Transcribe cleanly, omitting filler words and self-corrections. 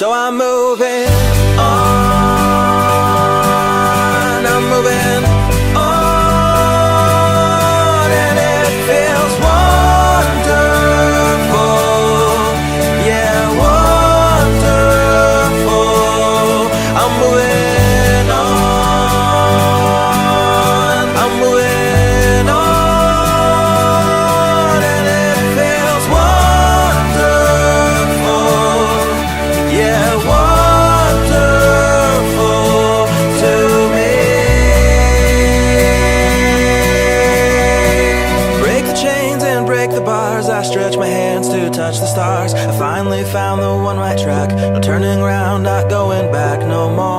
So I'm moving on, I'm moving on, and it feels wonderful, yeah, wonderful. I'm moving on, I'm moving on, and it feels wonderful, yeah, wonderful to me. Break the chains and break the bars, I stretch my hands to touch the stars. I finally found the one right track, no turning around, not going back no more.